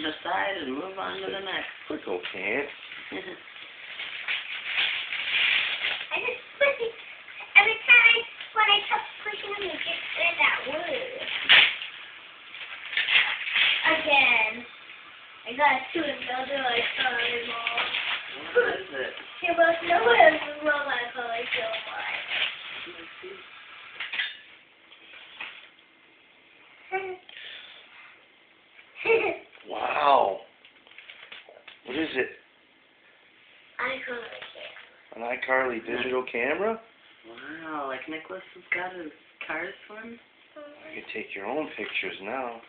decide and move on to the next. Quick, okay. I just push it every time when I kept pushing him, it just said that word. Again. I got to another like color ball. What is it? You must know what a robot color so much. Let's see. Wow. What is it? I color it. An iCarly digital camera? Wow, like Nicholas has got his cars one? You can take your own pictures now.